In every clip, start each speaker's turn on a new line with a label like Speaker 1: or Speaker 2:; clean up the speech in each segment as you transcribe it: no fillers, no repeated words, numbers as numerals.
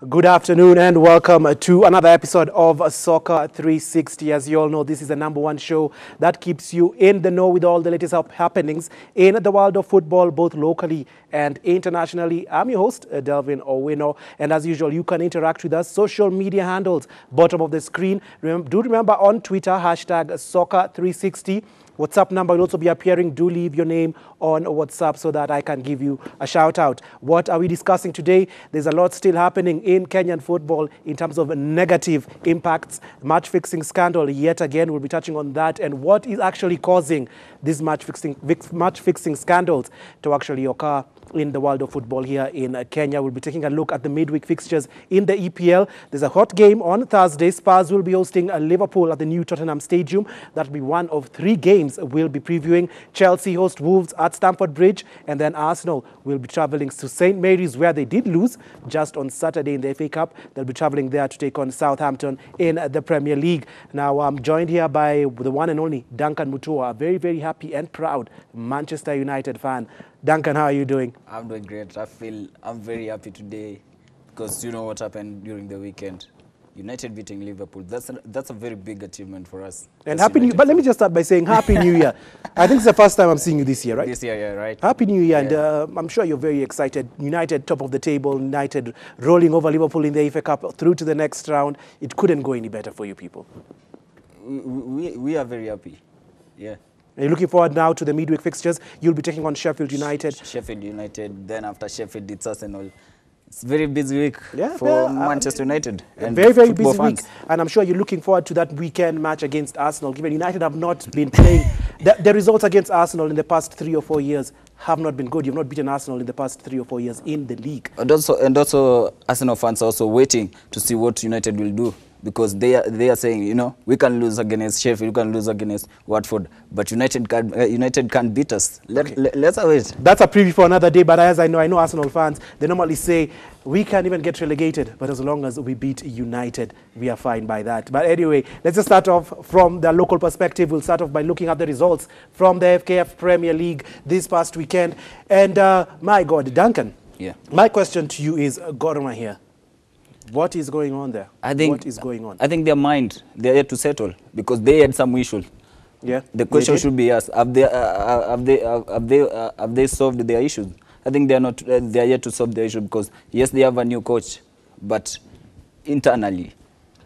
Speaker 1: Good afternoon and welcome to another episode of Soccer 360. As you all know, this is the #1 show that keeps you in the know with all the latest happenings in the world of football, both locally and internationally. I'm your host, Delvin Owino, and as usual, you can interact with us. Social media handles, bottom of the screen. Do remember on Twitter, hashtag Soccer360. WhatsApp number will also be appearing. Do leave your name on WhatsApp so that I can give you a shout out. What are we discussing today? There's a lot still happening in Kenyan football in terms of negative impacts. Match fixing scandal yet again. We'll be touching on that and what is actually causing these match fixing scandals to actually occur in the world of football here in Kenya. We'll be taking a look at the midweek fixtures in the EPL. There's a hot game on Thursday. Spurs will be hosting Liverpool at the new Tottenham Stadium. That'll be one of 3 games we'll be previewing. Chelsea host Wolves at Stamford Bridge, and then Arsenal will be travelling to St. Mary's, where they did lose just on Saturday in the FA Cup. They'll be travelling there to take on Southampton in the Premier League. Now, I'm joined here by the one and only Duncan Mutua, a very, very happy and proud Manchester United fan. Duncan, how are you doing?
Speaker 2: I'm doing great. I'm very happy today because you know what happened during the weekend. United beating Liverpool. That's a very big achievement for us.
Speaker 1: And happy New Year. But let me just start by saying Happy New Year. I think it's the first time I'm seeing you this year, right?
Speaker 2: This year, yeah, right.
Speaker 1: Happy New Year, yeah. And I'm sure you're very excited. United top of the table, United rolling over Liverpool in the FA Cup through to the next round. It couldn't go any better for you people.
Speaker 2: We are very happy, yeah.
Speaker 1: Are you looking forward now to the midweek fixtures? You'll be taking on Sheffield United.
Speaker 2: Sheffield United, then after Sheffield, it's Arsenal. It's a very busy week for Manchester United. And
Speaker 1: very, very busy week. And I'm sure you're looking forward to that weekend match against Arsenal, given United have not been playing. The results against Arsenal in the past 3 or 4 years have not been good. You've not beaten Arsenal in the past 3 or 4 years in the league.
Speaker 2: And also Arsenal fans are also waiting to see what United will do. Because they are saying, you know, we can lose against Sheffield, we can lose against Watford, but United can't beat us. Let's wait.
Speaker 1: That's a preview for another day. But as I know Arsenal fans, they normally say we can't even get relegated, but as long as we beat United, we are fine by that. But anyway, let's just start off from the local perspective. We'll start off by looking at the results from the FKF Premier League this past weekend. And my God, Duncan.
Speaker 2: Yeah.
Speaker 1: My question to you is, Gor Mahia. What is going on there? What is going on?
Speaker 2: I think their mind, they're yet to settle because they had some issues.
Speaker 1: Yeah.
Speaker 2: The question should be asked: have they solved their issues? I think they are not. They are yet to solve their issue because yes, they have a new coach, but internally.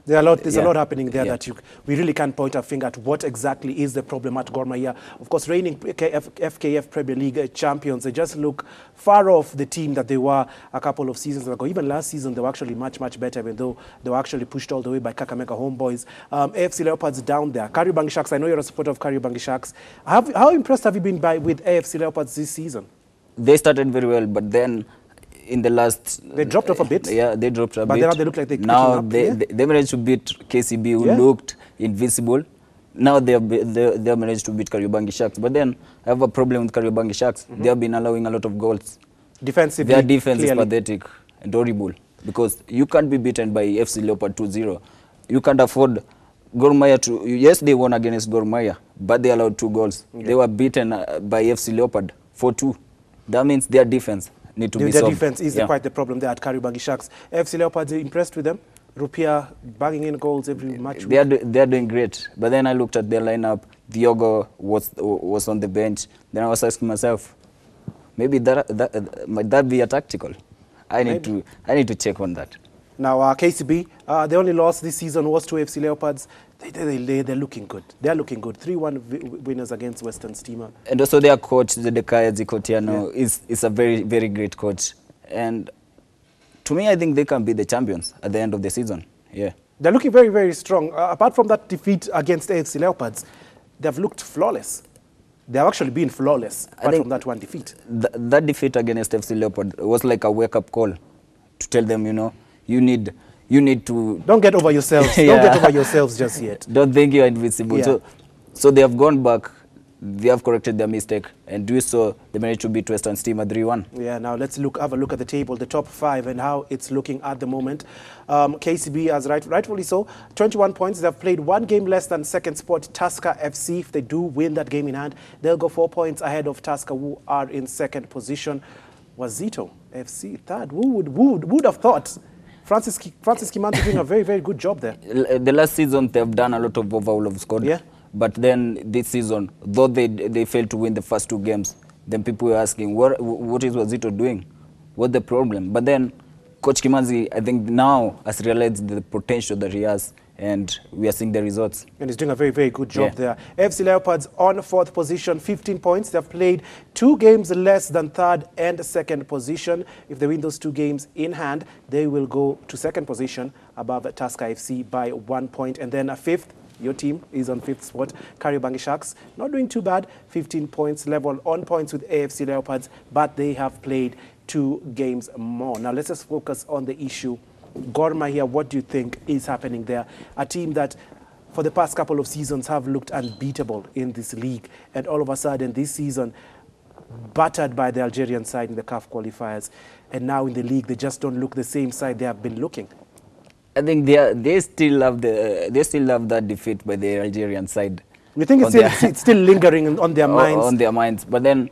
Speaker 1: There's a lot happening there that we really can't point our finger at what exactly is the problem at Gor Mahia. Of course, reigning FKF Premier League champions, they just look far off the team that they were a couple of seasons ago. Even last season, they were actually much, much better, even though they were actually pushed all the way by Kakamega Homeboys. AFC Leopards down there. Kariobangi Sharks, I know you're a supporter of Kariobangi Sharks. How impressed have you been with AFC Leopards this season?
Speaker 2: They started very well, but then in the last...
Speaker 1: They dropped off a bit.
Speaker 2: Yeah, they dropped a bit.
Speaker 1: But now they look like they're
Speaker 2: now they managed to beat KCB, who looked invincible. Now they managed to beat Kariobangi Sharks. But then I have a problem with Kariobangi Sharks. They have been allowing a lot of goals.
Speaker 1: Defensively,
Speaker 2: their defense is pathetic and horrible. Because you can't be beaten by FC Leopard 2-0. You can't afford Gor Mahia to... Yes, they won against Gor Mahia, but they allowed 2 goals. Yeah. They were beaten by FC Leopard 4-2. That means their defense need to be solved.
Speaker 1: Their defense is quite the problem there at Kariobangi Sharks. FC Leopards, impressed with them? Rupia banging in goals every match.
Speaker 2: They are doing great. But then I looked at their lineup. Diogo was on the bench. Then I was asking myself, maybe might that be a tactical? I need to check on that.
Speaker 1: Now, KCB, the only loss this season was to FC Leopards. They're looking good. They're looking good. 3-1 winners against Western Steamer.
Speaker 2: And also their coach, Zedekaya Zikotiano, is a very, very great coach. And to me, I think they can be the champions at the end of the season. Yeah.
Speaker 1: They're looking very, very strong. Apart from that defeat against AFC Leopards, they've looked flawless. They've actually been flawless apart from that one defeat.
Speaker 2: That defeat against FC Leopard was like a wake-up call to tell them, you know, you need to...
Speaker 1: Don't get over yourselves. Don't get over yourselves just yet.
Speaker 2: Don't think you're invincible. Yeah. So they have gone back. They have corrected their mistake. And do so, they managed to beat Western Steamer 3-1.
Speaker 1: Yeah, now let's have a look at the table, the top 5 and how it's looking at the moment. KCB has rightfully so, 21 points. They've played 1 game less than second spot Tusker FC. If they do win that game in hand, they'll go 4 points ahead of Tusker, who are in second position. Wazito FC third. Who would have thought Francis Kimanzi doing a very, very good job there.
Speaker 2: The last season, they've done a lot of overhaul of squad.
Speaker 1: Yeah.
Speaker 2: But then this season, though they failed to win the first 2 games, then people were asking, what is Wazito doing? What's the problem? But then Coach Kimanzi, I think now has realized the potential that he has, and we are seeing the results.
Speaker 1: And he's doing a very, very good job there. FC Leopards on 4th position, 15 points. They've played 2 games less than 3rd and 2nd position. If they win those 2 games in hand, they will go to 2nd position above Tusker FC by 1 point. And then 5th, your team is on 5th spot. Kariobangi Sharks, not doing too bad, 15 points, level on points with AFC Leopards, but they have played 2 games more. Now let's just focus on the issue. Gor Mahia, what do you think is happening there? A team that for the past couple of seasons have looked unbeatable in this league, and all of a sudden this season battered by the Algerian side in the CAF qualifiers, and now in the league they just don't look the same side they have been looking.
Speaker 2: I think they still love that defeat by the Algerian side.
Speaker 1: You think it's still lingering on their minds?
Speaker 2: On their minds, but then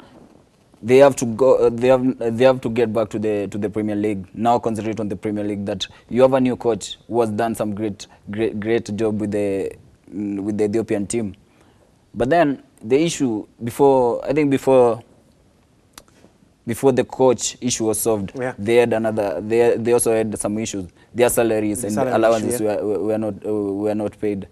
Speaker 2: they have to go. They have to get back to the Premier League now. Concentrate on the Premier League. That you have a new coach who has done some great job with the Ethiopian team. But then the issue before the coach issue was solved, they had they also had some issues. Their salaries and allowances were not paid.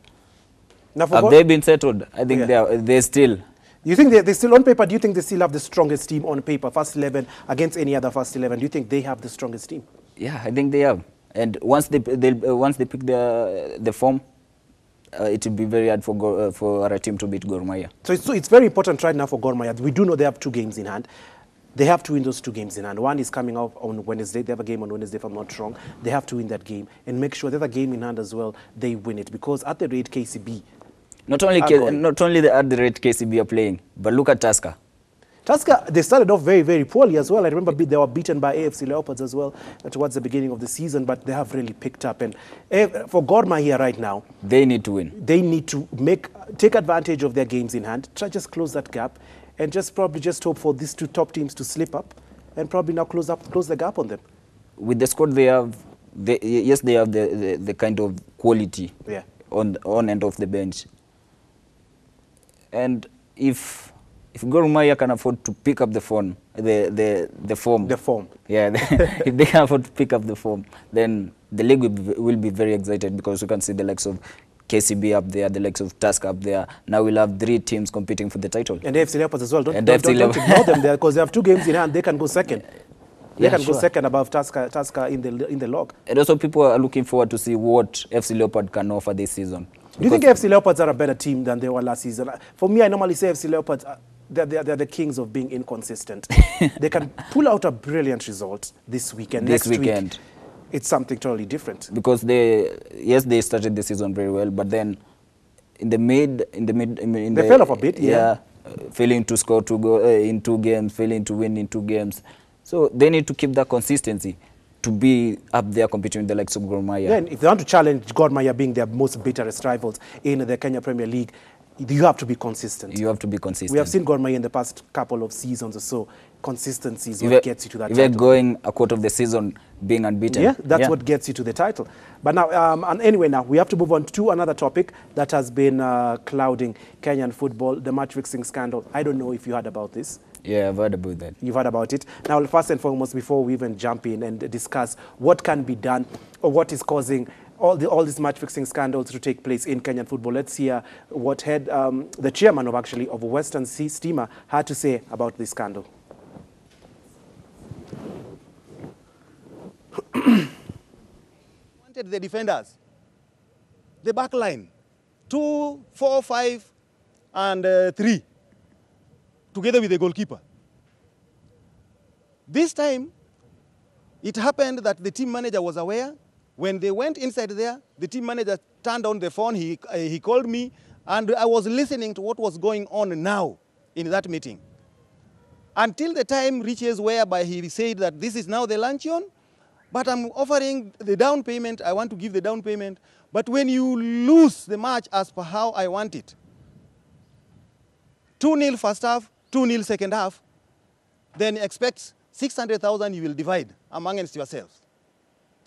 Speaker 1: Now
Speaker 2: have they been settled? I think they still.
Speaker 1: You think they still, on paper, do you think they still have the strongest team on paper, first 11 against any other first 11? Do you think they have the strongest team?
Speaker 2: Yeah, I think they have. And once they pick the form, it will be very hard for our team to beat Gor Mahia.
Speaker 1: So it's very important right now for Gor Mahia. We do know they have 2 games in hand. They have to win those 2 games in hand. One is coming up on Wednesday. They have a game on Wednesday, if I'm not wrong. They have to win that game and make sure the other game in hand as well, they win it. Because at the rate KCB,
Speaker 2: not only at the rate KCB are playing, but look at Tusker.
Speaker 1: Tusker, they started off very, very poorly as well. I remember they were beaten by AFC Leopards as well towards the beginning of the season, but they have really picked up. And for Gor Mahia right now,
Speaker 2: they need to win.
Speaker 1: They need to take advantage of their games in hand, try just close that gap, and probably hope for these 2 top teams to slip up and probably now close the gap on them.
Speaker 2: With the squad they have, they have the kind of quality on and off the bench. And if Gor Mahia can afford to pick up the form, yeah, if they can afford to pick up the form, then the league will be very excited, because you can see the likes of KCB up there, the likes of Tusker up there. Now we'll have 3 teams competing for the title. And
Speaker 1: AFC Leopards as well. Don't ignore them there, because they have 2 games in hand. They can go second. They can go second above Tusker in the log. And
Speaker 2: also people are looking forward to see what FC Leopard can offer this season.
Speaker 1: Do you think FC Leopards are a better team than they were last season? For me, I normally say FC Leopards, they're the kings of being inconsistent. They can pull out a brilliant result this weekend. Next week, it's something totally different.
Speaker 2: Because they started the season very well, but then they
Speaker 1: fell off a bit.
Speaker 2: Failing to score in 2 games, failing to win in 2 games. So they need to keep that consistency to be up there competing with the likes of Gor Mahia.
Speaker 1: Then if they want to challenge Gor Mahia being their most bitterest rivals in the Kenya Premier League, you have to be consistent.
Speaker 2: You have to be consistent.
Speaker 1: We have seen Gor Mahia in the past couple of seasons or so. Consistency is what gets you to that title.
Speaker 2: Even going a quarter of the season being unbeaten.
Speaker 1: Yeah, that's what gets you to the title. But now, and anyway, now we have to move on to another topic that has been clouding Kenyan football, the match-fixing scandal. I don't know if you heard about this.
Speaker 2: Yeah, I've heard about that.
Speaker 1: You've heard about it. Now, first and foremost, before we even jump in and discuss what can be done or what is causing all these match-fixing scandals to take place in Kenyan football, let's hear what the chairman of Western Steamer had to say about this scandal.
Speaker 3: Wanted the defenders, the back line, 2, 4, 5, and 3, together with the goalkeeper. This time, it happened that the team manager was aware. When they went inside there, the team manager turned on the phone, he called me, and I was listening to what was going on now in that meeting. Until the time reaches whereby he said that this is now the luncheon, but I'm offering the down payment, I want to give the down payment, but when you lose the match as per how I want it, 2-0 first half, 2-0 second half, then expect 600,000 you will divide amongst yourselves.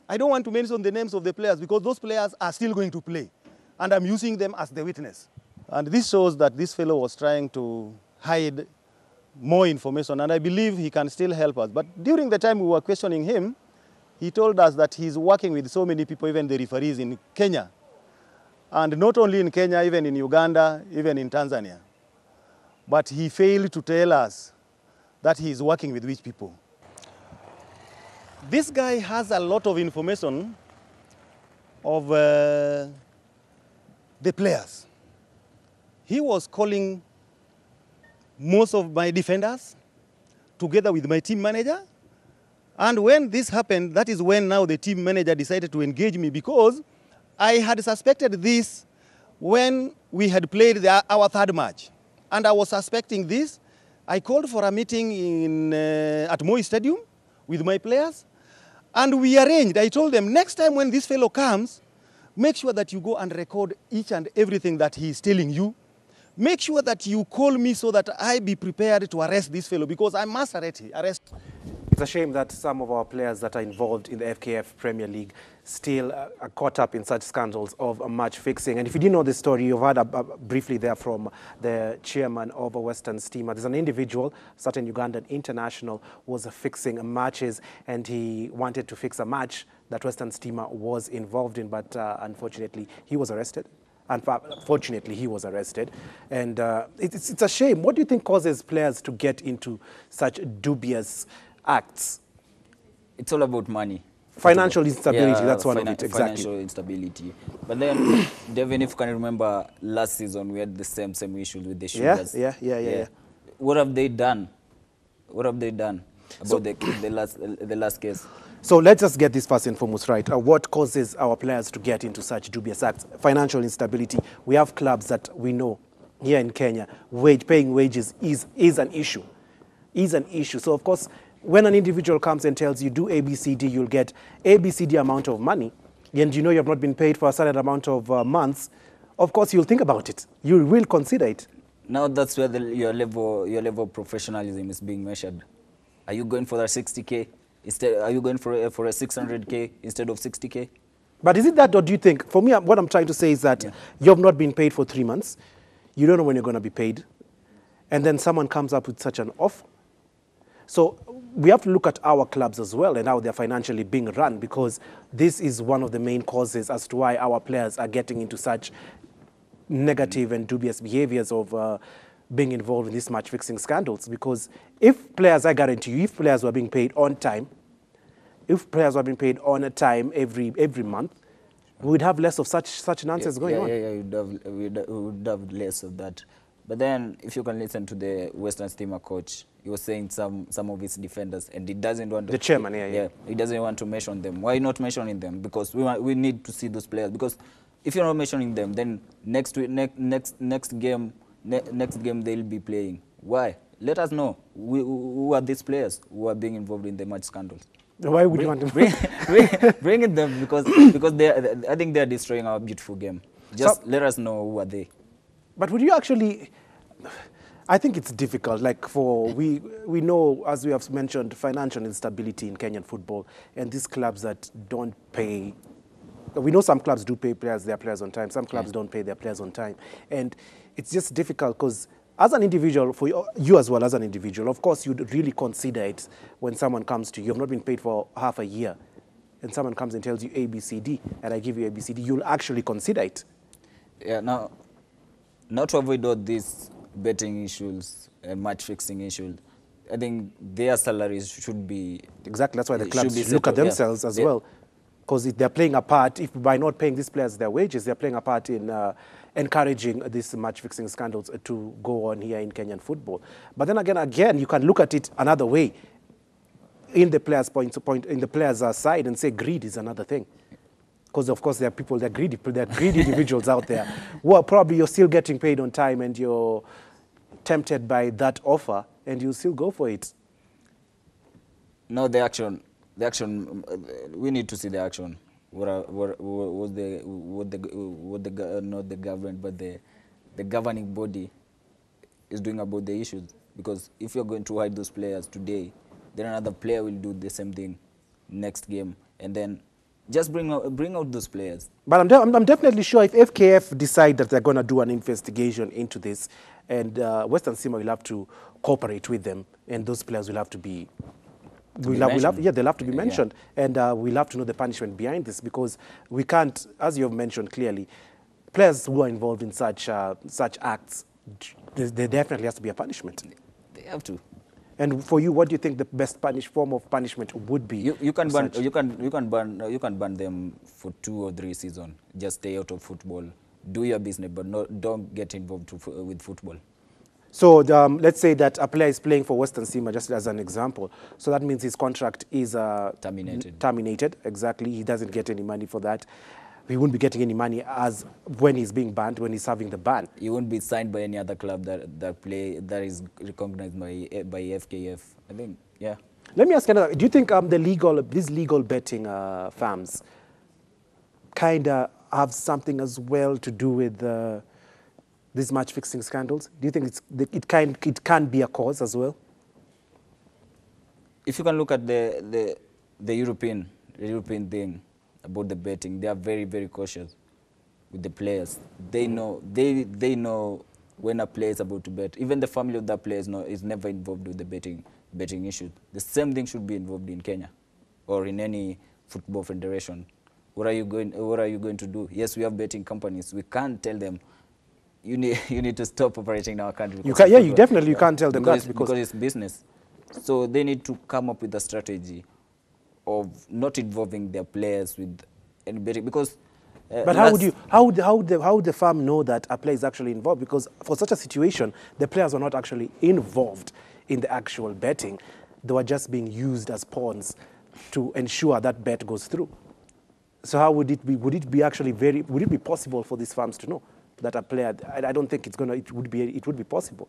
Speaker 3: I don't want to mention the names of the players because those players are still going to play. And I'm using them as the witness. And this shows that this fellow was trying to hide more information, and I believe he can still help us. But during the time we were questioning him, he told us that he's working with so many people, even the referees in Kenya. And not only in Kenya, even in Uganda, even in Tanzania. But he failed to tell us that he's working with which people. This guy has a lot of information of the players. He was calling most of my defenders together with my team manager. And when this happened, that is when now the team manager decided to engage me, because I had suspected this when we had played our third match. And I was suspecting this. I called for a meeting at Moi Stadium with my players. And we arranged, I told them, next time when this fellow comes, make sure that you go and record each and everything that he is telling you. Make sure that you call me so that I be prepared to arrest this fellow, because I must arrest.
Speaker 1: It's a shame that some of our players that are involved in the FKF Premier League still are caught up in such scandals of match fixing. And if you didn't know the story, you've heard briefly there from the chairman of Western Steamer. There's an individual, certain Ugandan international, was fixing matches, and he wanted to fix a match that Western Steamer was involved in, but unfortunately he was arrested. Unfortunately, he was arrested. And it's a shame. What do you think causes players to get into such dubious acts?
Speaker 2: It's all about money.
Speaker 1: Financial instability, that's one of it, exactly.
Speaker 2: Financial instability. But then, Devin, if you can remember, last season we had the same issues with the Sugars.
Speaker 1: Yeah.
Speaker 2: What have they done? What have they done about the last case?
Speaker 1: So let's just get this first and foremost right. What causes our players to get into such dubious acts? Financial instability. We have clubs that we know here in Kenya, paying wages is an issue. So of course, when an individual comes and tells you do ABCD, you'll get ABCD amount of money, and you know you have not been paid for a certain amount of months, of course you'll think about it. You will consider it.
Speaker 2: Now that's where your level of professionalism is being measured. Are you going for that 60K? Are you going for a 600K instead of 60K?
Speaker 1: But is it that, or do you think, for me, what I'm trying to say is that you have not been paid for 3 months, you don't know when you're going to be paid, and then someone comes up with such an offer. So we have to look at our clubs as well and how they're financially being run, because this is one of the main causes as to why our players are getting into such negative and dubious behaviors of being involved in these match-fixing scandals. Because if players, I guarantee you, if players were being paid on time, if players were being paid on a time every month, we would have less of such nonsense going on.
Speaker 2: We would have less of that. But then, if you can listen to the Western Steamer coach, he was saying some of his defenders, and he doesn't want to...
Speaker 1: The chairman, yeah.
Speaker 2: He doesn't want to mention them. Why not mentioning them? Because we need to see those players. Because if you're not mentioning them, then next game they'll be playing. Why? Let us know who are these players who are being involved in the match scandals.
Speaker 1: Why would you want to
Speaker 2: bring in them? Because I think they are destroying our beautiful game. Just let us know who are they.
Speaker 1: But would you actually? I think it's difficult. Like we know, as we have mentioned, financial instability in Kenyan football, and these clubs that don't pay. We know some clubs do pay their players on time. Some clubs don't pay their players on time, and it's just difficult because as an individual, for you as well as an individual, of course, you'd really consider it when someone comes to you. You've not been paid for half a year, and someone comes and tells you ABCD, and I give you ABCD. You'll actually consider it.
Speaker 2: Yeah. Now to avoid all these betting issues and match fixing issues, I think their salaries should be...
Speaker 1: Exactly, that's why the clubs should look at themselves as well. Because if they're playing a part, if by not paying these players their wages, they're playing a part in encouraging these match-fixing scandals to go on here in Kenyan football. But then again, you can look at it another way, in the players' in the players' side, and say greed is another thing. Because of course there are people, they're greedy individuals out there who are probably you're still getting paid on time and you're tempted by that offer and you still go for it.
Speaker 2: No, the action. We need to see the action. Not the government, but the governing body is doing about the issues. Because if you're going to hide those players today, then another player will do the same thing next game, and then Just bring out those players.
Speaker 1: But I'm definitely sure if FKF decide that they're going to do an investigation into this, and Western Sima will have to cooperate with them, and those players will have to be, they'll have to be mentioned, and we'll have to know the punishment behind this, because we can't, as you have mentioned clearly, players who are involved in such acts, there definitely has to be a punishment.
Speaker 2: They have to.
Speaker 1: And for you, what do you think the best form of punishment would be?
Speaker 2: You can ban them for 2 or 3 seasons. Just stay out of football. Do your business, but don't get involved with football.
Speaker 1: So let's say that a player is playing for Western Sima, just as an example. So that means his contract is
Speaker 2: terminated.
Speaker 1: Terminated, exactly. He doesn't get any money for that. He won't be getting any money as when he's being banned, when he's having the ban.
Speaker 2: He won't be signed by any other club that is recognized by FKF. I think, yeah.
Speaker 1: Let me ask another. Do you think these legal betting firms kind of have something as well to do with these match fixing scandals? Do you think it can be a cause as well?
Speaker 2: If you can look at the European thing about the betting, they are very, very cautious with the players. They know when a player is about to bet. Even the family of that player is never involved with the betting issue. The same thing should be involved in Kenya or in any football federation. What are you going to do? Yes, we have betting companies. We can't tell them you need to stop operating in our country.
Speaker 1: You can't tell them that
Speaker 2: because it's business. So they need to come up with a strategy of not involving their players with any betting, because.
Speaker 1: But how would the firm know that a player is actually involved? Because for such a situation, the players were not actually involved in the actual betting; they were just being used as pawns to ensure that bet goes through. So how would it be? Would it be possible for these firms to know that a player? I don't think it would be possible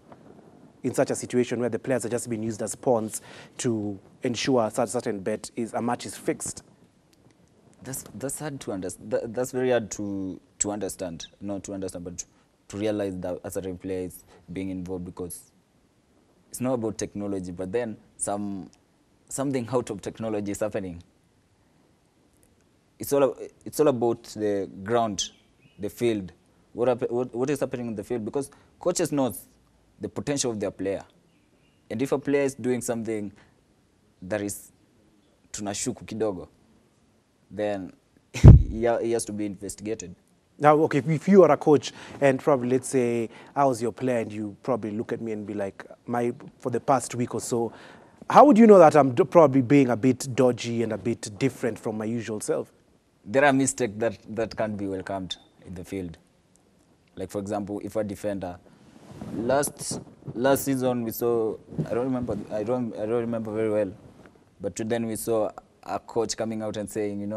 Speaker 1: in such a situation where the players are just being used as pawns to ensure such a certain a match is fixed.
Speaker 2: That's hard to understand. That's very hard to understand. Not to understand, but to realize that a certain player is being involved, because it's not about technology, but then something out of technology is happening. It's all about the ground, the field. What is happening in the field? Because coaches knows the potential of their player, and if a player is doing something that is tunashuku kidogo, then he has to be investigated.
Speaker 1: Now, okay, if you are a coach and probably, let's say, I was your player and you probably look at me and be like, for the past week or so, how would you know that I'm probably being a bit dodgy and a bit different from my usual self?
Speaker 2: There are mistakes that can't be welcomed in the field. Like, for example, if a defender, last season we saw, I don't remember very well, but then we saw a coach coming out and saying,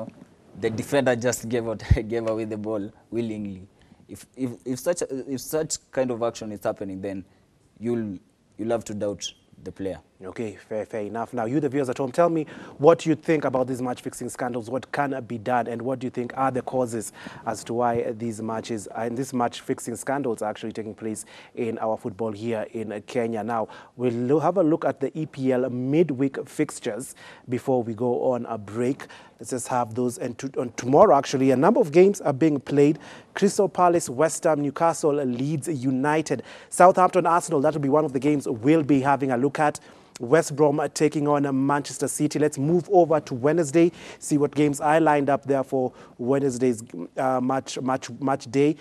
Speaker 2: the defender just gave away the ball willingly. If such kind of action is happening, then you'll have to doubt the player.
Speaker 1: Okay, fair enough. Now, you, the viewers at home, tell me what you think about these match-fixing scandals, what can be done, and what do you think are the causes as to why these matches and these match-fixing scandals are actually taking place in our football here in Kenya. Now, we'll have a look at the EPL midweek fixtures before we go on a break. Let's just have those. And on tomorrow, actually, a number of games are being played. Crystal Palace, West Ham, Newcastle, Leeds United, Southampton, Arsenal. That will be one of the games we'll be having a look at. West Brom taking on Manchester City. Let's move over to Wednesday, see what games I lined up there for Wednesday's match day.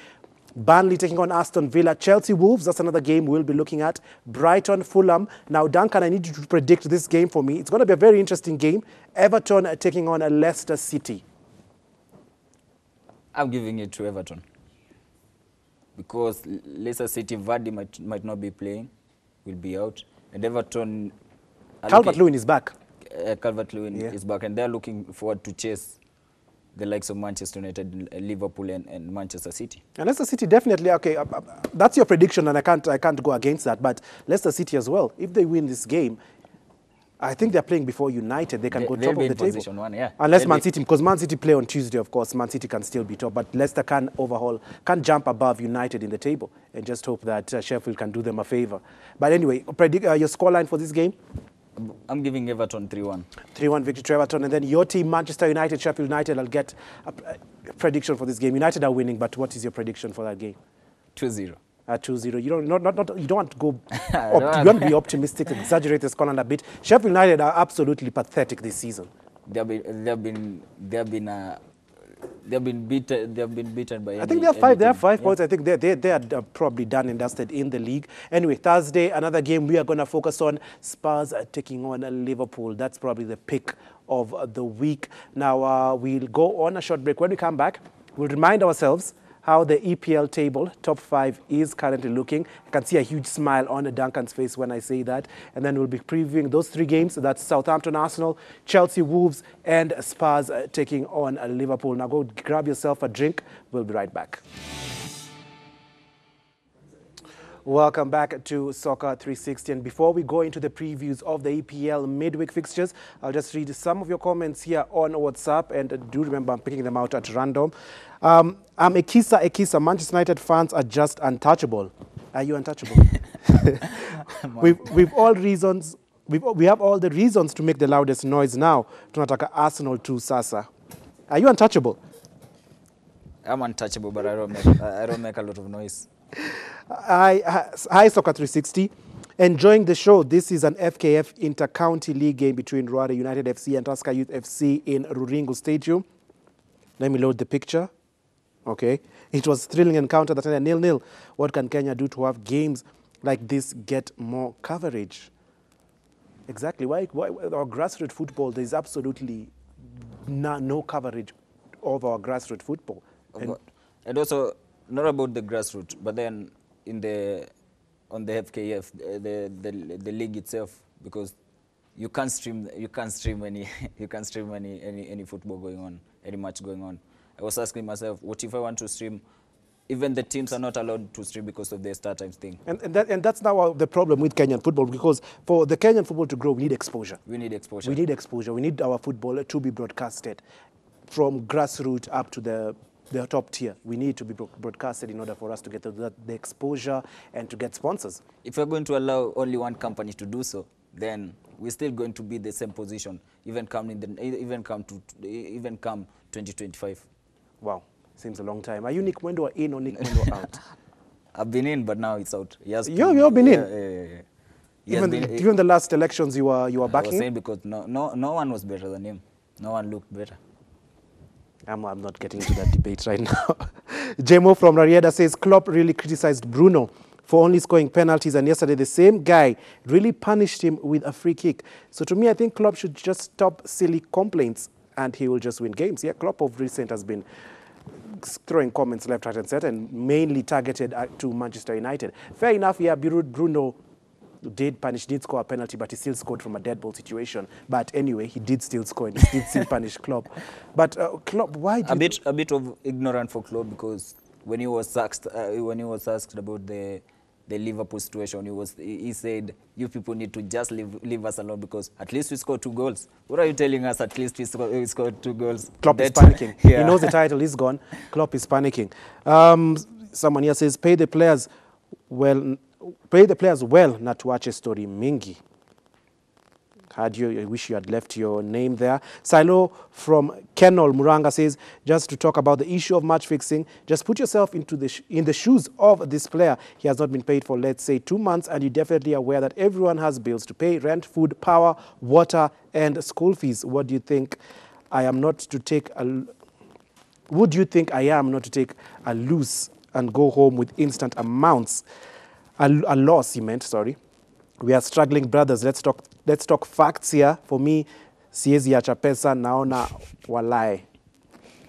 Speaker 1: Burnley taking on Aston Villa. Chelsea Wolves, that's another game we'll be looking at. Brighton Fulham. Now, Duncan, I need you to predict this game for me. It's going to be a very interesting game. Everton taking on Leicester City.
Speaker 2: I'm giving it to Everton, because Leicester City, Vardy might not be playing, will be out, and Everton.
Speaker 1: Calvert-Lewin is back.
Speaker 2: Calvert-Lewin is back, and they're looking forward to chase the likes of Manchester United, Liverpool, and Manchester City. And
Speaker 1: Leicester City definitely, okay, that's your prediction, and I can't go against that. But Leicester City as well, if they win this game, I think they're playing before United. They can go top of the table.
Speaker 2: One, yeah.
Speaker 1: Unless Man City, because Man City play on Tuesday, of course, Man City can still be top. But Leicester can jump above United in the table, and just hope that Sheffield can do them a favor. But anyway, predict your scoreline for this game.
Speaker 2: I'm giving Everton 3-1.
Speaker 1: 3-1 victory to Everton. And then your team, Manchester United, Sheffield United, I'll get a prediction for this game. United are winning, but what is your prediction for that game?
Speaker 2: 2-0.
Speaker 1: 2-0. You don't want to go. You want to be optimistic, exaggerate the scoreline a bit. Sheffield United are absolutely pathetic this season.
Speaker 2: They've been beaten by.
Speaker 1: I think they have five points. I think they are probably done and dusted in the league. Anyway, Thursday, another game we are going to focus on. Spurs taking on Liverpool. That's probably the pick of the week. Now we'll go on a short break. When we come back, we'll remind ourselves how the EPL table, top 5, is currently looking. I can see a huge smile on Duncan's face when I say that. And then we'll be previewing those 3 games. That's Southampton, Arsenal, Chelsea, Wolves, and Spurs taking on Liverpool. Now go grab yourself a drink. We'll be right back. Welcome back to Soccer 360. And before we go into the previews of the EPL midweek fixtures, I'll just read some of your comments here on WhatsApp. And do remember, I'm picking them out at random. I'm Ekisa. Manchester United fans are just untouchable. Are you untouchable? We have all the reasons to make the loudest noise now. Tunataka Arsenal to Sasa. Are you untouchable?
Speaker 2: I'm untouchable, but I don't make a lot of noise.
Speaker 1: Hi, Soccer 360. Enjoying the show. This is an FKF Inter-County League game between Ruara United FC and Tusker Youth FC in Ruringu Stadium. Let me load the picture. Okay. It was a thrilling encounter that ended 0-0. What can Kenya do to have games like this get more coverage? Exactly. Why our grassroots football, there's absolutely no coverage of our grassroots football.
Speaker 2: And also, not about the grassroots, but then on the FKF, the league itself, because you can't stream any football going on, any match going on. I was asking myself, what if I want to stream? Even the teams are not allowed to stream because of the start times thing. And
Speaker 1: that's now the problem with Kenyan football, because for the Kenyan football to grow, we need exposure.
Speaker 2: We need exposure.
Speaker 1: We need exposure. We need our football to be broadcasted from grassroots up to the top tier. We need to be broadcasted in order for us to get the exposure and to get sponsors.
Speaker 2: If we're going to allow only one company to do so, then we're still going to be the same position, even come 2025.
Speaker 1: Wow, seems a long time. Are you Nick Mwendo in or Nick Mwendo out?
Speaker 2: I've been in, but now it's out.
Speaker 1: You've been in?
Speaker 2: Yeah.
Speaker 1: Even the last elections you were backing?
Speaker 2: I was saying because no one was better than him. No one looked better.
Speaker 1: I'm not getting into that debate right now. Jemo from Rarieda says, Klopp really criticized Bruno for only scoring penalties, and yesterday the same guy really punished him with a free kick. So to me, I think Klopp should just stop silly complaints and he will just win games. Yeah, Klopp of recent has been throwing comments left, right, and center, and mainly targeted to Manchester United. Fair enough, yeah, Bruno did score a penalty, but he still scored from a dead ball situation. But anyway, he did still score, and he did still punish Klopp. But Klopp, why did
Speaker 2: a bit of ignorant for Klopp, because when he was asked about the Liverpool situation, he said, you people need to just leave us alone, because at least we scored 2 goals. What are you telling us? At least we scored 2 goals.
Speaker 1: Klopp is panicking. Yeah. He knows the title is gone. Klopp is panicking. Someone here says, pay the players well, not to watch a story mingi. I wish you had left your name there. Silo from Kenol Muranga says, just to talk about the issue of match fixing, just put yourself in the shoes of this player. He has not been paid for, let's say, 2 months, and you're definitely aware that everyone has bills to pay: rent, food, power, water, and school fees. What do you think I am not to take would you think I am not to take a loose and go home with instant amounts? A loss, he meant, sorry. We are struggling, brothers. Let's talk facts here. For me, siezi acha pesa naona walai.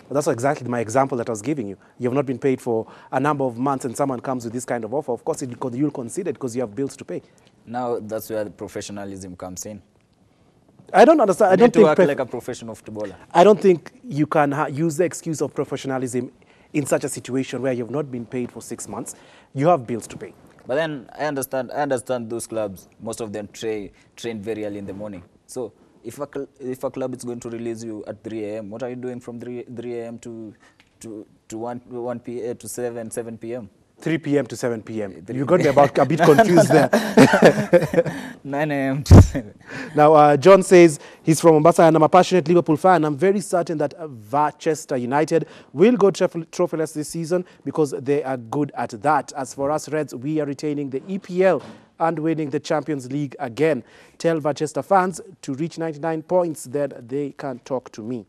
Speaker 1: That's exactly my example that I was giving you. You have not been paid for a number of months and someone comes with this kind of offer. Of course, you'll consider it because you have bills to pay.
Speaker 2: Now, that's where the professionalism comes in.
Speaker 1: I don't understand. I don't think
Speaker 2: work like a professional footballer.
Speaker 1: I don't think you can use the excuse of professionalism in such a situation where you have not been paid for 6 months. You have bills to pay.
Speaker 2: But then I understand those clubs, most of them train very early in the morning. So if a club is going to release you at 3 a.m., what are you doing from 3 a.m. to 1 p.m. to 7 p.m.?
Speaker 1: 3 p.m. to 7 p.m. You're going to be a bit confused there.
Speaker 2: 9 a.m. to 7.
Speaker 1: Now, John says he's from Mombasa and I'm a passionate Liverpool fan. I'm very certain that Manchester United will go trophyless this season because they are good at that. As for us Reds, we are retaining the EPL and winning the Champions League again. Tell Manchester fans to reach 99 points, then they can talk to me.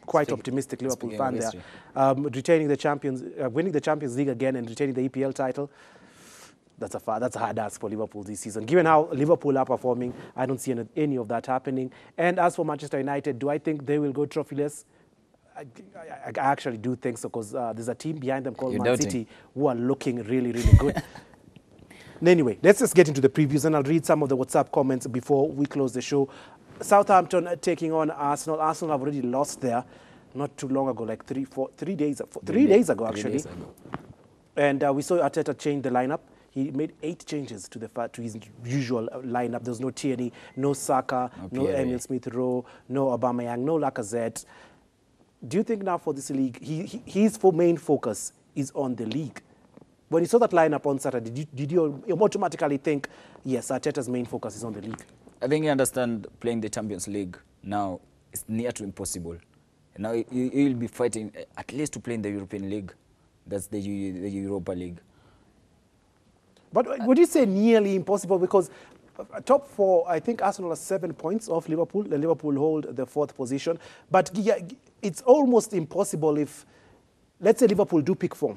Speaker 1: Quite optimistic Liverpool fan there. Retaining the winning the Champions League again and retaining the EPL title. That's a hard ask for Liverpool this season. Given how Liverpool are performing, I don't see any of that happening. And as for Manchester United, do I think they will go trophyless? I actually do think so, because there's a team behind them called Man City who are looking really, really good. Anyway, let's just get into the previews, and I'll read some of the WhatsApp comments before we close the show. Southampton taking on Arsenal. Arsenal have already lost there not too long ago, like 3 days ago, actually. And we saw Arteta change the lineup. He made 8 changes to his usual lineup. There's no Tierney, no Saka, no Emile Smith-Rowe, no Aubameyang, no Lacazette. Do you think now for this league, his main focus is on the league? When you saw that lineup on Saturday, did you automatically think, yes, Arteta's main focus is on the league?
Speaker 2: I think you understand playing the Champions League now is near to impossible. Now you'll be fighting at least to play in the European League. That's the Europa League.
Speaker 1: But would you say nearly impossible? Because top 4, I think Arsenal are 7 points off Liverpool. And Liverpool hold the 4th position. But yeah, it's almost impossible if, let's say Liverpool do pick form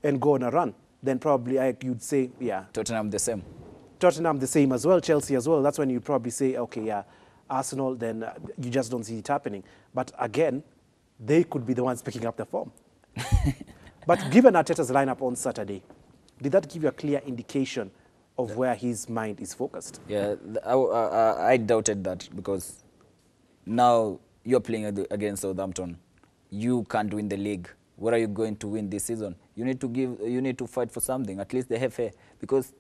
Speaker 1: and go on a run. Then probably you'd say, yeah.
Speaker 2: Tottenham the same.
Speaker 1: Tottenham the same as well, Chelsea as well. That's when you probably say, okay, yeah, Arsenal, then you just don't see it happening. But again, they could be the ones picking up the form. But given Arteta's lineup on Saturday, did that give you a clear indication of where his mind is focused?
Speaker 2: Yeah, I doubted that, because now you're playing against Southampton. You can't win the league. What are you going to win this season? You need to fight for something, at least the FA, because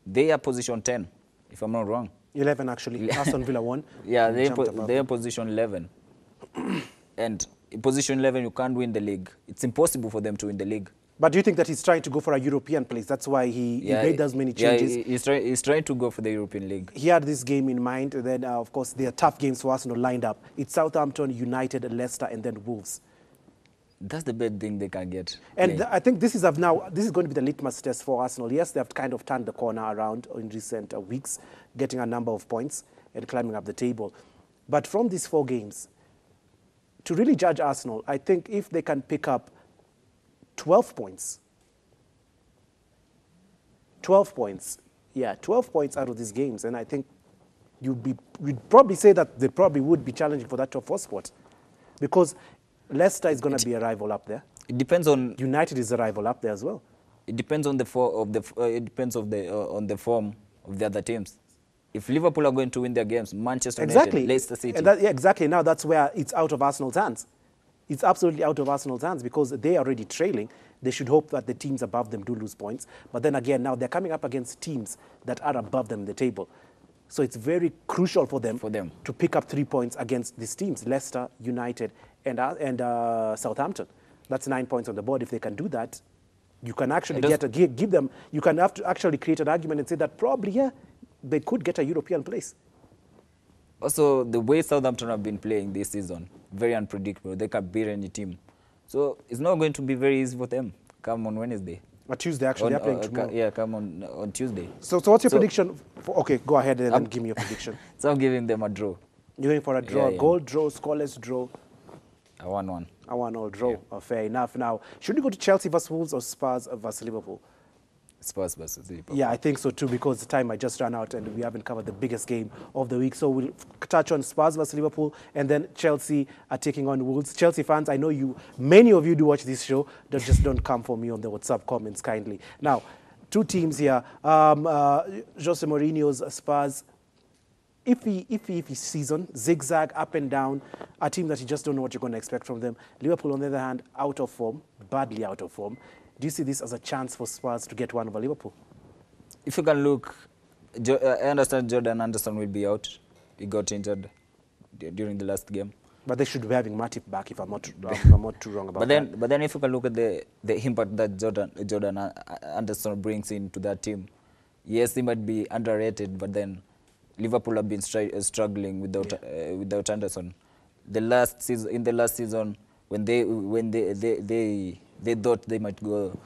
Speaker 2: they are position 10, if I'm not wrong.
Speaker 1: 11, actually. Aston Villa won.
Speaker 2: Yeah, they are position 11. And in position 11, you can't win the league. It's impossible for them to win the league.
Speaker 1: But do you think that he's trying to go for a European place? That's why he made those many changes.
Speaker 2: Yeah, he's trying to go for the European League.
Speaker 1: He had this game in mind. And then, of course, there are tough games for Arsenal lined up. It's Southampton, United, Leicester, and then Wolves.
Speaker 2: That's the bad thing they can get.
Speaker 1: And I think this is going to be the litmus test for Arsenal. Yes, they have kind of turned the corner around in recent weeks, getting a number of points and climbing up the table. But from these 4 games, to really judge Arsenal, I think if they can pick up 12 points, 12 points out of these games, and I think you'd probably say that they probably would be challenging for that top 4 spot, because Leicester is going to be a rival up there.
Speaker 2: It depends on
Speaker 1: United is a rival up there as well.
Speaker 2: It depends on the form of the other teams. If Liverpool are going to win their games, Manchester United, Leicester City.
Speaker 1: And exactly. Now that's where it's out of Arsenal's hands. It's absolutely out of Arsenal's hands, because they're already trailing. They should hope that the teams above them do lose points. But then again, now they're coming up against teams that are above them in the table. So it's very crucial for them to pick up 3 points against these teams, Leicester, United, and Southampton. That's 9 points on the board. If they can do that, you can actually you can have to actually create an argument and say that probably, yeah, they could get a European place.
Speaker 2: Also, the way Southampton have been playing this season, very unpredictable. They can beat any team. So it's not going to be very easy for them come on Wednesday.
Speaker 1: Or Tuesday, actually. They're playing tomorrow.
Speaker 2: Yeah, come on Tuesday.
Speaker 1: So what's your prediction? Okay, go ahead and then give me your prediction.
Speaker 2: So I'm giving them a draw.
Speaker 1: You're going for a draw, goal draw, scoreless draw.
Speaker 2: A 1-1.
Speaker 1: A 1-1 draw. Yeah. Fair enough. Now, should we go to Chelsea versus Wolves or Spurs versus Liverpool?
Speaker 2: Spurs versus Liverpool.
Speaker 1: Yeah, I think so too, because the time I just ran out and we haven't covered the biggest game of the week. So we'll touch on Spurs versus Liverpool, and then Chelsea are taking on Wolves. Chelsea fans, I know many of you do watch this show. Just don't come for me on the WhatsApp comments kindly. Now, 2 teams here. Jose Mourinho's Spurs, iffy season, zigzag, up and down, a team that you just don't know what you're going to expect from them. Liverpool, on the other hand, out of form, badly out of form. Do you see this as a chance for Spurs to get one over Liverpool?
Speaker 2: If you can look, I understand Jordan Anderson will be out. He got injured during the last game.
Speaker 1: But they should be having Matip back if I'm not too wrong about that.
Speaker 2: But then if you can look at the impact that Jordan Anderson brings into that team, yes, he might be underrated, but then Liverpool have been struggling without Anderson. In the last season, when they thought they might go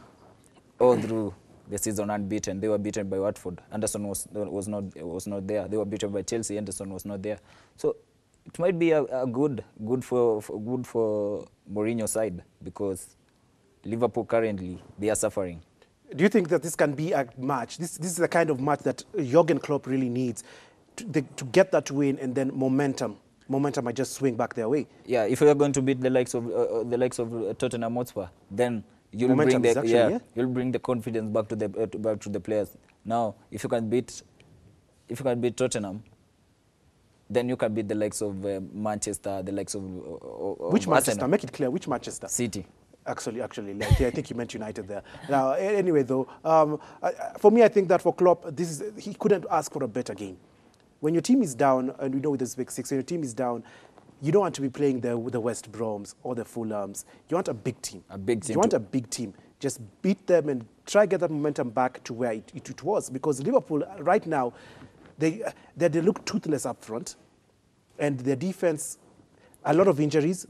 Speaker 2: all through the season unbeaten, they were beaten by Watford. Anderson was not there. They were beaten by Chelsea. Anderson was not there. So it might be a good for Mourinho's side, because Liverpool currently they are suffering.
Speaker 1: Do you think that this can be a match? This is the kind of match that Jurgen Klopp really needs to get that win, and then momentum might just swing back their way.
Speaker 2: Yeah, if we are going to beat the likes of Tottenham Hotspur, then you'll bring the confidence back to the players. Now, if you can beat Tottenham, then you can beat the likes of Manchester, the likes of
Speaker 1: which Manchester?
Speaker 2: Arsenal.
Speaker 1: Make it clear, which Manchester?
Speaker 2: City.
Speaker 1: Actually, I think you meant United there. Now, anyway, though, for me, I think that for Klopp, he couldn't ask for a better game. When your team is down, and we know with this Big Six, when your team is down, you don't want to be playing the West Broms or the Fulhams. You want a big team. You want a big team. Just beat them and try to get that momentum back to where it was. Because Liverpool, right now, they look toothless up front, and their defense, a lot of injuries.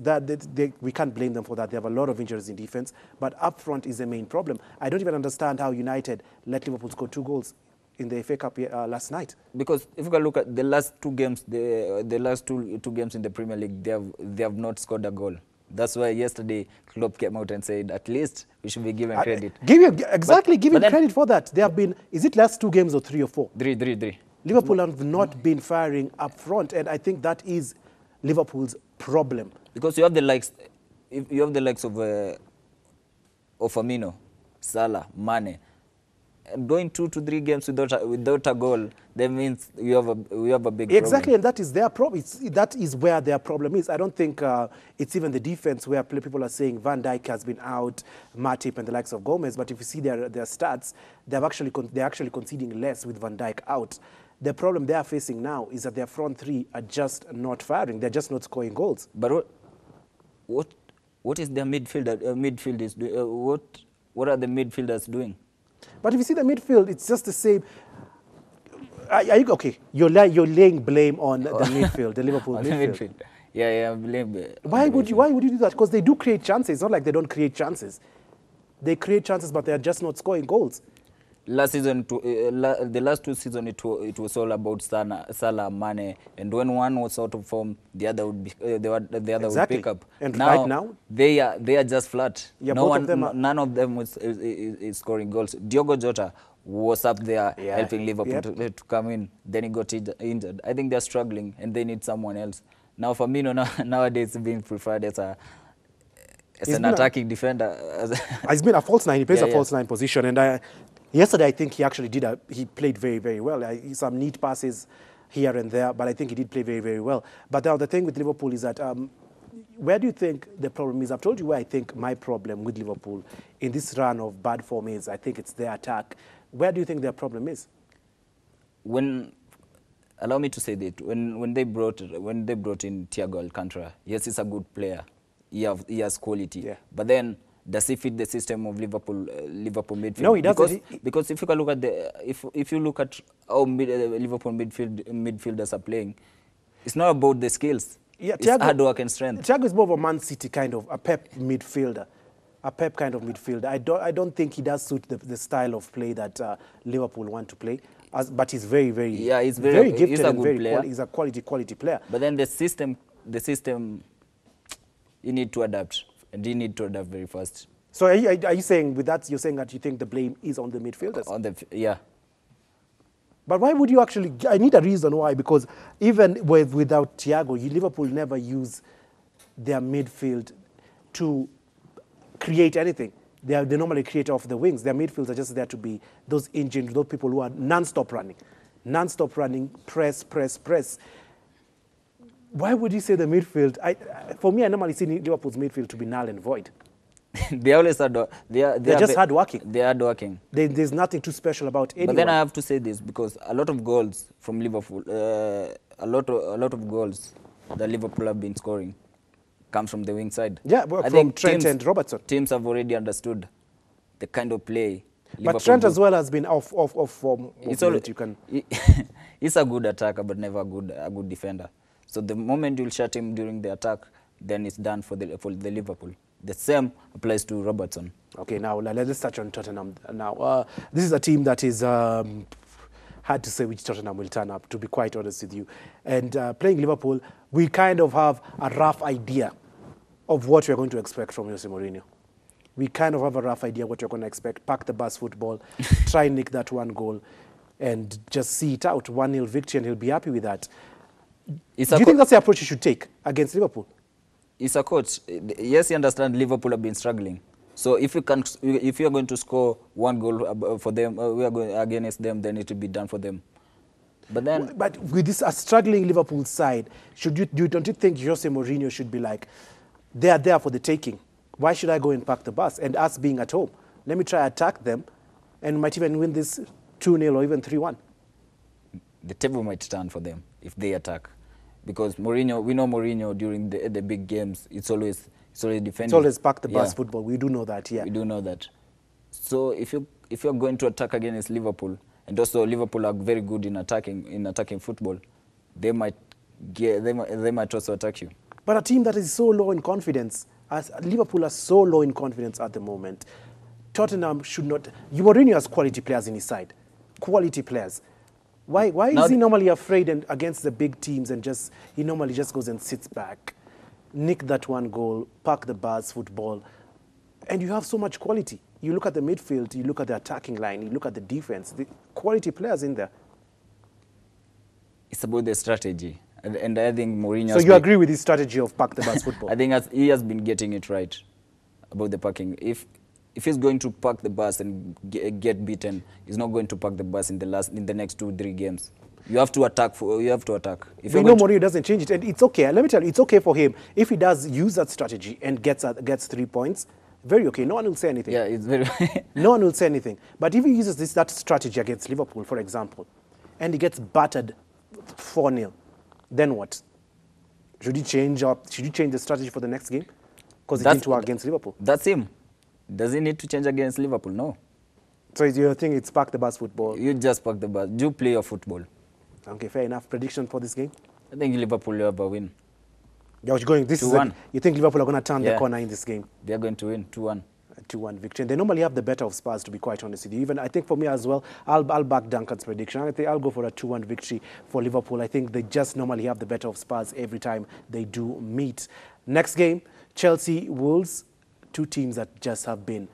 Speaker 1: We can't blame them for that. They have a lot of injuries in defense, but up front is the main problem. I don't even understand how United let Liverpool score 2 goals in the FA Cup last night.
Speaker 2: Because if you can look at the last 2 games, the last two games in the Premier League, they have not scored a goal. That's why yesterday Klopp came out and said, at least we should be given credit.
Speaker 1: Give him credit for that. They have been. Is it last 2 games or 3 or 4?
Speaker 2: 3.
Speaker 1: Liverpool have not been firing up front, and I think that is Liverpool's problem.
Speaker 2: Because you have the likes of Firmino, Salah, Mane, and going 2 to 3 games without a goal, that means we have a big problem.
Speaker 1: Exactly, and that is their problem. That is where their problem is. I don't think it's even the defense where people are saying Van Dijk has been out, Matip and the likes of Gomez. But if you see their stats, they're actually conceding less with Van Dijk out. The problem they are facing now is that their front 3 are just not firing. They're just not scoring goals.
Speaker 2: But what is their midfielders doing? What are the midfielders doing?
Speaker 1: But if you see the midfield, it's just the same. Okay, you're laying blame on the midfield, the Liverpool midfield.
Speaker 2: Yeah, blame.
Speaker 1: Why would you do that? Because they do create chances. It's not like they don't create chances. They create chances, but they're just not scoring goals.
Speaker 2: Last season, the last 2 seasons, it was all about Salah, Mane, and when one was out of form, the other would would pick up.
Speaker 1: And
Speaker 2: now,
Speaker 1: right now,
Speaker 2: they are just flat.
Speaker 1: Yeah,
Speaker 2: none of them is scoring goals. Diogo Jota was up there helping Liverpool to come in. Then he got injured. I think they're struggling, and they need someone else. Now, Firmino nowadays being preferred as an attacking defender.
Speaker 1: He's been a false 9. He plays a false 9 position, and yesterday, I think he actually he played very, very well. Some neat passes here and there, but I think he did play very, very well. But now the thing with Liverpool is that where do you think the problem is? I've told you where I think my problem with Liverpool in this run of bad form is. I think it's their attack. Where do you think their problem is?
Speaker 2: Allow me to say that when they brought in Thiago Alcantara, yes, he's a good player. He has quality. Yeah. But then, does he fit the system of Liverpool midfield?
Speaker 1: No, he doesn't.
Speaker 2: Because if you can look at if you look at how Liverpool midfielders are playing, it's not about the skills. Yeah, it's hard work and strength.
Speaker 1: Thiago is more of a Man City kind of a Pep midfielder, I don't think he does suit the style of play that Liverpool want to play. But he's very, very
Speaker 2: he's
Speaker 1: very gifted.
Speaker 2: He's a good player.
Speaker 1: He's a quality player.
Speaker 2: But then the system, you need to adapt. And you need to adapt very fast.
Speaker 1: So are you saying with that, you're saying that you think the blame is on the midfielders?
Speaker 2: Yeah.
Speaker 1: But why would you actually, I need a reason why, because even without Thiago, Liverpool never use their midfield to create anything. They normally create off the wings. Their midfields are just there to be those engines, those people who are non-stop running, press. Why would you say the midfield? For me, I normally see Liverpool's midfield to be null and void.
Speaker 2: They always are. They're
Speaker 1: just hardworking.
Speaker 2: They're hardworking.
Speaker 1: There's nothing too special about anyone.
Speaker 2: But then I have to say this because a lot of goals from Liverpool, a lot of goals that Liverpool have been scoring comes from the wing side.
Speaker 1: Yeah, well,
Speaker 2: I
Speaker 1: from
Speaker 2: think
Speaker 1: Trent and Robertson.
Speaker 2: Teams have already understood the kind of play.
Speaker 1: But
Speaker 2: Liverpool
Speaker 1: Trent
Speaker 2: do.
Speaker 1: as well has been off form.
Speaker 2: It's
Speaker 1: of
Speaker 2: all,
Speaker 1: late, you can.
Speaker 2: he's a good attacker, but never a good defender. So the moment you'll shut him during the attack, then it's done for the Liverpool. The same applies to Robertson.
Speaker 1: Okay, now let's touch on Tottenham. Now, this is a team that is hard to say which Tottenham will turn up, to be quite honest with you. And playing Liverpool, we kind of have a rough idea of what we're going to expect from Jose Mourinho. We kind of have a rough idea what you're going to expect. Pack the bus football, try and nick that one goal, and just see it out. 1-0 victory, and he'll be happy with that. Do you think that's the approach you should take against Liverpool?
Speaker 2: He's a coach. Yes, he understands Liverpool have been struggling. So if you're going to score one goal for them, we are going against them, then it will be done for them. But
Speaker 1: with this a struggling Liverpool side, don't you think Jose Mourinho should be like, they are there for the taking? Why should I go and pack the bus? And us being at home, let me try attack them, and might even win this 2-0 or even 3-1.
Speaker 2: The table might stand for them if they attack, because Mourinho, we know Mourinho during the big games, it's always defending.
Speaker 1: It's always pack the bus football. We do know that, yeah.
Speaker 2: We do know that. So if you're going to attack against Liverpool, and also Liverpool are very good in attacking football, they might also attack you.
Speaker 1: But a team that is so low in confidence, as Liverpool are so low in confidence at the moment, Tottenham should not. Mourinho has quality players in his side, quality players. Why is he normally afraid and against the big teams and he normally just goes and sits back, nick that one goal, pack the bus football, and you have so much quality. You look at the midfield, you look at the attacking line, you look at the defense, the quality players in there.
Speaker 2: It's about the strategy. And I think Mourinho...
Speaker 1: So you agree with his strategy of pack the bus football?
Speaker 2: I think he has been getting it right about the packing. If he's going to pack the bus and get beaten, he's not going to pack the bus in the next 2-3 games. You have to attack. If
Speaker 1: we know Mourinho doesn't change it, and it's okay. Let me tell you, it's okay for him if he does use that strategy and gets 3 points. Very okay. No one will say anything.
Speaker 2: Yeah, it's very.
Speaker 1: No one will say anything. But if he uses that strategy against Liverpool, for example, and he gets battered 4-0, then what? Should he change the strategy for the next game? Because it didn't work against Liverpool.
Speaker 2: That's him. Does he need to change against Liverpool? No.
Speaker 1: So you think it's pack the bus football?
Speaker 2: You just pack the bus. Do play your football.
Speaker 1: Okay, fair enough. Prediction for this game?
Speaker 2: I think Liverpool will have a win.
Speaker 1: You're going. This 2-1. You think Liverpool are going to turn the corner in this game?
Speaker 2: They're going to win 2-1.
Speaker 1: 2-1 victory. And they normally have the better of Spurs, to be quite honest with you. Even I think for me as well, I'll back Duncan's prediction. I think I'll go for a 2-1 victory for Liverpool. I think they just normally have the better of Spurs every time they do meet. Next game, Chelsea Wolves, two teams that just have been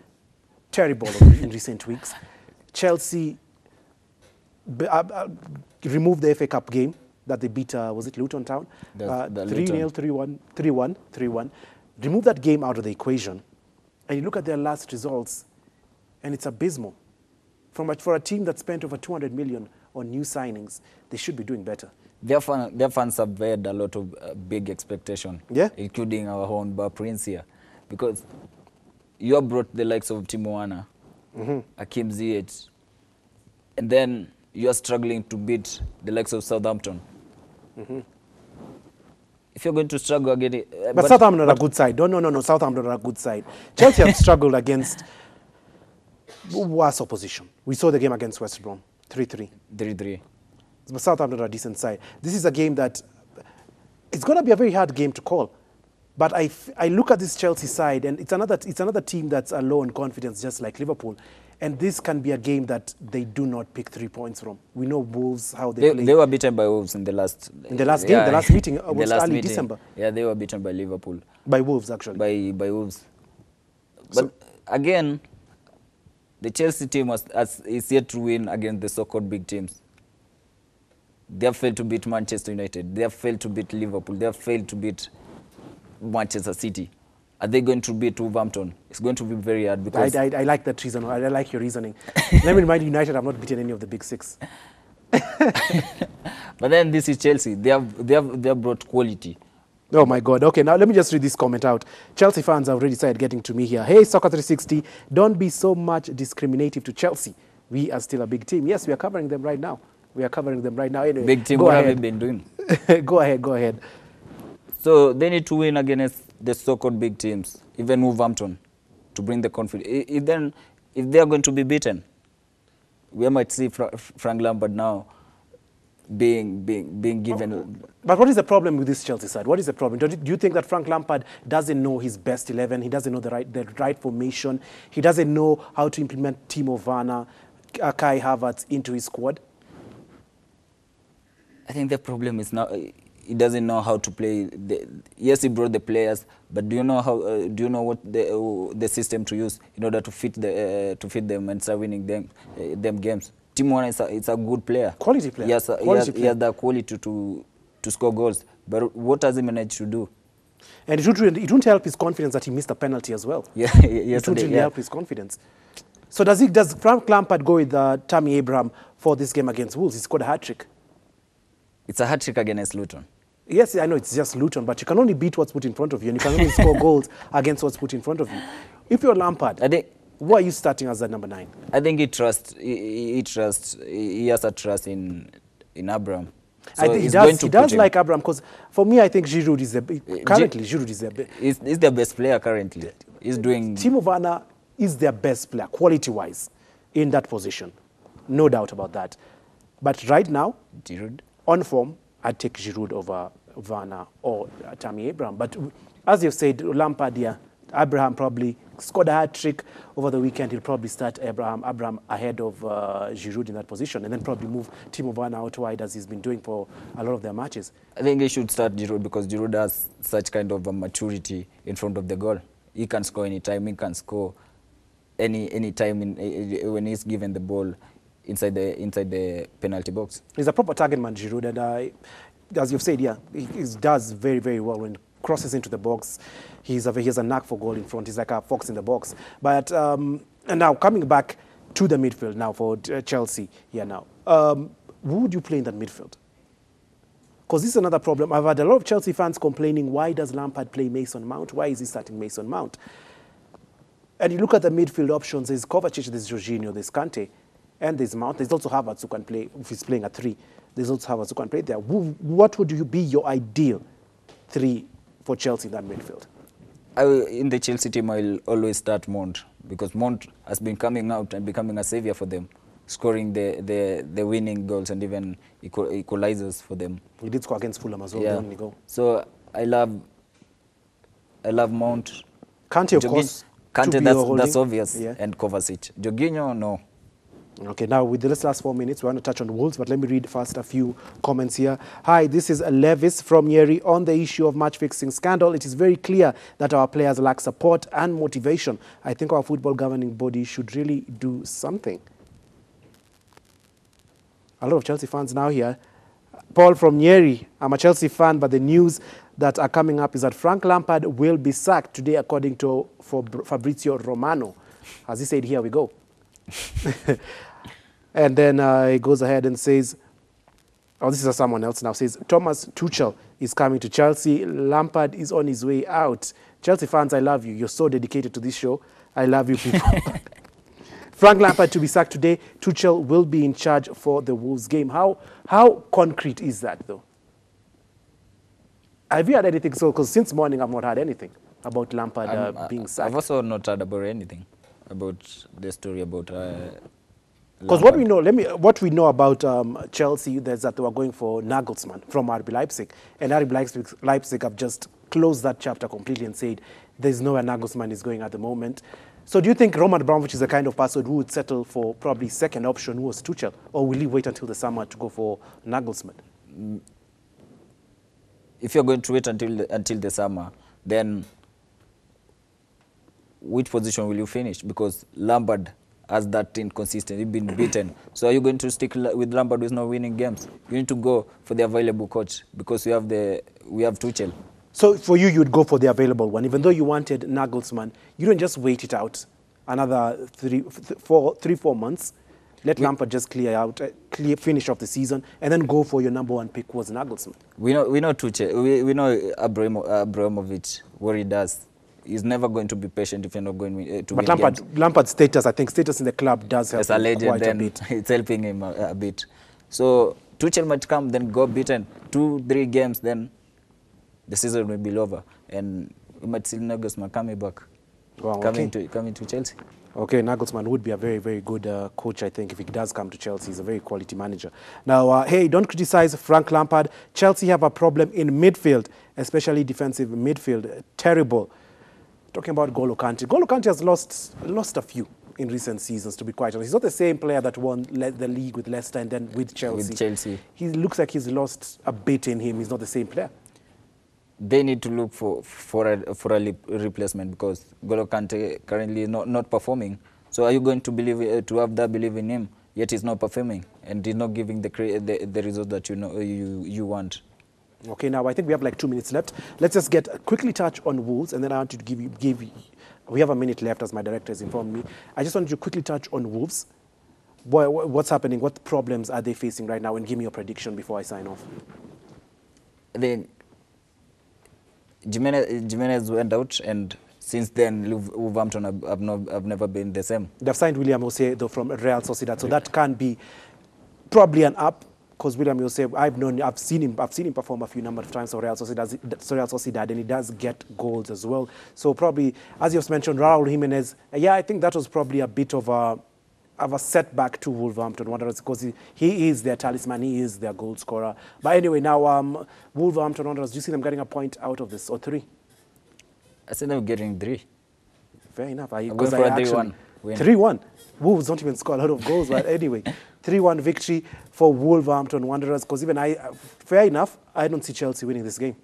Speaker 1: terrible in recent weeks. Chelsea removed the FA Cup game that they beat, was it Luton Town? 3-0, 3-1, 3-1, 3-1. Remove that game out of the equation. And you look at their last results, and it's abysmal. For a team that spent over 200 million on new signings, they should be doing better.
Speaker 2: Their fans have had a lot of big expectation, including our own Bar Prince here. Because you have brought the likes of Timo Werner, Hakim Ziyech, and then you are struggling to beat the likes of Southampton. If you're going to struggle again...
Speaker 1: But Southampton are a good side. No. Southampton are a good side. Chelsea have struggled against worse opposition. We saw the game against West Brom, 3-3.
Speaker 2: 3-3.
Speaker 1: But Southampton are a decent side. This is a game that... It's going to be a very hard game to call. But I look at this Chelsea side, and it's another team that's low in confidence, just like Liverpool. And this can be a game that they do not pick 3 points from. We know Wolves, how they play.
Speaker 2: They were beaten by Wolves in the last...
Speaker 1: In the last game, the last meeting was early December.
Speaker 2: Yeah, they were beaten by Liverpool.
Speaker 1: By Wolves, actually.
Speaker 2: By Wolves. But again, the Chelsea team is yet to win against the so-called big teams. They have failed to beat Manchester United. They have failed to beat Liverpool. They have failed to beat Manchester City. Are they going to beat Wolverhampton? It's going to be very hard because...
Speaker 1: I like that reason. I like your reasoning. Let me remind you, United have not beaten any of the big six.
Speaker 2: But then this is Chelsea. They have brought quality.
Speaker 1: Oh my God. Okay, now let me just read this comment out. Chelsea fans have already started getting to me here. Hey, Soccer 360, don't be so much discriminative to Chelsea. We are still a big team. Yes, we are covering them right now. Anyway,
Speaker 2: big team, what have you been doing?
Speaker 1: Go ahead.
Speaker 2: So they need to win against the so-called big teams, even Wolverhampton, to bring the confidence. If they are going to be beaten, we might see Frank Lampard now being given.
Speaker 1: But what is the problem with this Chelsea side? What is the problem? Do you think that Frank Lampard doesn't know his best 11? He doesn't know the right formation. He doesn't know how to implement Timo Werner, Kai Havertz into his squad?
Speaker 2: I think the problem is now he doesn't know how to play. Yes, he brought the players, but do you know how? Do you know what the system to use in order to fit them and start winning them games? Timo Werner is a good player.
Speaker 1: Quality player.
Speaker 2: Yes, he has the quality to score goals. But what has he managed to do?
Speaker 1: And it won't help his confidence that he missed a penalty as well.
Speaker 2: Yeah,
Speaker 1: it won't really help his confidence. So does Frank Lampard go with Tammy Abraham for this game against Wolves? He scored a hat-trick.
Speaker 2: It's a hat-trick against Luton.
Speaker 1: Yes, I know it's just Luton, but you can only beat what's put in front of you, and you can only score goals against what's put in front of you. If you're Lampard, who are you starting as that number 9?
Speaker 2: I think he has a trust in Abraham. So
Speaker 1: I think he does like Abraham, because for me, I think Giroud is
Speaker 2: the best player currently. He's doing.
Speaker 1: Timo Werner is their best player, quality-wise, in that position. No doubt about that. But right now,
Speaker 2: Giroud,
Speaker 1: on form, I'd take Giroud over Werner or Tammy Abraham. But as you've said, Lampard, Abraham probably scored a hat-trick over the weekend. He'll probably start Abraham ahead of Giroud in that position, and then probably move Timo Werner out wide, as he's been doing for a lot of their matches.
Speaker 2: I think he should start Giroud because Giroud has such kind of a maturity in front of the goal. He can score anytime. He can score any time when he's given the ball inside the penalty box.
Speaker 1: He's a proper target man, Giroud, and as you've said, he does very, very well when crosses into the box. He has a knack for goal in front. He's like a fox in the box. But and now coming back to the midfield now for Chelsea here now. Who would you play in that midfield? Because this is another problem. I've had a lot of Chelsea fans complaining, why does Lampard play Mason Mount? Why is he starting Mason Mount? And you look at the midfield options, there's Kovacic, there's Jorginho, there's Kante, and there's Mount. There's also Havertz who can play, if he's playing a 3. There's also Havertz who can play there. What would be your ideal 3 for Chelsea in that midfield?
Speaker 2: In the Chelsea team, I'll always start Mount, because Mount has been coming out and becoming a savior for them, scoring the winning goals and even equalizers for them.
Speaker 1: He did score against Fulham as well. Yeah. Only goal.
Speaker 2: So I love Mount.
Speaker 1: Kante, of course.
Speaker 2: Kante, that's obvious. Yeah. And Kovacic. Jorginho, no.
Speaker 1: Okay, now with the last 4 minutes, we want to touch on Wolves, but let me read first a few comments here. Hi, this is Levis from Yeri. On the issue of match-fixing scandal, it is very clear that our players lack support and motivation. I think our football governing body should really do something. A lot of Chelsea fans now here. Paul from Yeri. I'm a Chelsea fan, but the news that are coming up is that Frank Lampard will be sacked today, according to Fabrizio Romano. As he said, here we go. And then he goes ahead and says, oh, this is someone else now, says, Thomas Tuchel is coming to Chelsea. Lampard is on his way out. Chelsea fans, I love you. You're so dedicated to this show. I love you people. Frank Lampard to be sacked today. Tuchel will be in charge for the Wolves game. How concrete is that, though? Have you had anything? So, because since morning I've not heard anything about Lampard being sacked.
Speaker 2: I've also not heard about anything about the story about.
Speaker 1: Because what we know about Chelsea is that they were going for Nagelsmann from RB Leipzig, and RB Leipzig have just closed that chapter completely and said there's nowhere Nagelsmann is going at the moment. So do you think Roman Abramovich is the kind of person who would settle for probably second option, who was Tuchel, or will he wait until the summer to go for Nagelsmann?
Speaker 2: If you're going to wait until the summer, then which position will you finish? Because Lampard has that inconsistent. He's been beaten. So are you going to stick with Lampard who's not winning games? You need to go for the available coach, because we have Tuchel.
Speaker 1: So for you, you'd go for the available one, even though you wanted Nagelsmann. You don't just wait it out another 3-4 months. Let Lampard just finish off the season, and then go for your number 1 pick, was Nagelsmann. We know
Speaker 2: Tuchel. We know Abramovich, what he does. He's never going to be patient if you're not going to win games.
Speaker 1: But Lampard's status, I think status in the club does help him quite a bit.
Speaker 2: It's helping him a bit. So Tuchel might come, then go beaten 2-3 games, then the season will be over, and we might see Nagelsmann coming back,
Speaker 1: Wow,
Speaker 2: coming to Chelsea.
Speaker 1: Okay, Nagelsmann would be a very, very good coach, I think, if he does come to Chelsea. He's a very quality manager. Now, hey, don't criticize Frank Lampard. Chelsea have a problem in midfield, especially defensive midfield. Terrible. Talking about N'Golo Kante. N'Golo Kante has lost a few in recent seasons, to be quite honest. He's not the same player that won the league with Leicester and then with Chelsea.
Speaker 2: With Chelsea.
Speaker 1: He looks like he's lost a bit in him. He's not the same player.
Speaker 2: They need to look for a replacement, because N'Golo Kante currently not performing. So are you going to believe to have that belief in him, yet he's not performing and he's not giving the results that you want?
Speaker 1: Okay, now I think we have like 2 minutes left. Let's just quickly touch on Wolves, and then I want you to give we have a minute left, as my director has informed me. I just want you to quickly touch on Wolves. Boy, what's happening? What problems are they facing right now? And give me your prediction before I sign off.
Speaker 2: Jimenez went out, and since then Wolverhampton have never been the same.
Speaker 1: They've signed William Jose though from Real Sociedad, so that can be probably an up. Because William Jose, I've seen him perform a few number of times for Real Sociedad, and he does get goals as well. So probably, as you've mentioned, Raul Jimenez. Yeah, I think that was probably a bit of a setback to Wolverhampton Wanderers, because he is their talisman, he is their goal scorer. But anyway, now Wolverhampton Wanderers, do you see them getting a point out of this, or 3?
Speaker 2: I see them getting 3.
Speaker 1: Fair enough.
Speaker 2: I'm going for a 3-1 win.
Speaker 1: 3-1. Wolves don't even score a lot of goals, but anyway, 3-1 victory for Wolverhampton Wanderers. Because even fair enough, I don't see Chelsea winning this game.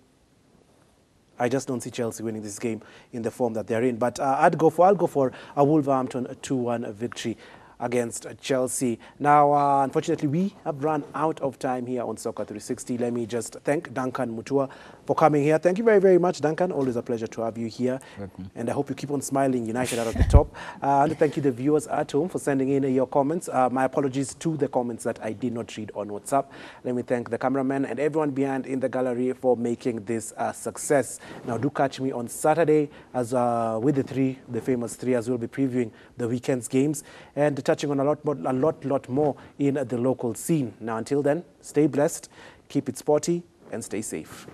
Speaker 1: I just don't see Chelsea winning this game in the form that they're in. But I'll go for a Wolverhampton 2-1 victory against Chelsea. Now, unfortunately, we have run out of time here on Soccer 360. Let me just thank Duncan Mutua for coming here. Thank you very, very much, Duncan. Always a pleasure to have you here.
Speaker 2: Welcome.
Speaker 1: And I hope you keep on smiling, United out of the top. And thank you, the viewers at home, for sending in your comments. My apologies to the comments that I did not read on WhatsApp. Let me thank the cameraman and everyone behind in the gallery for making this a success. Now, do catch me on Saturday as with the famous 3, as we'll be previewing the weekend's games and touching on a lot more in the local scene. Now, until then, stay blessed, keep it sporty, and stay safe.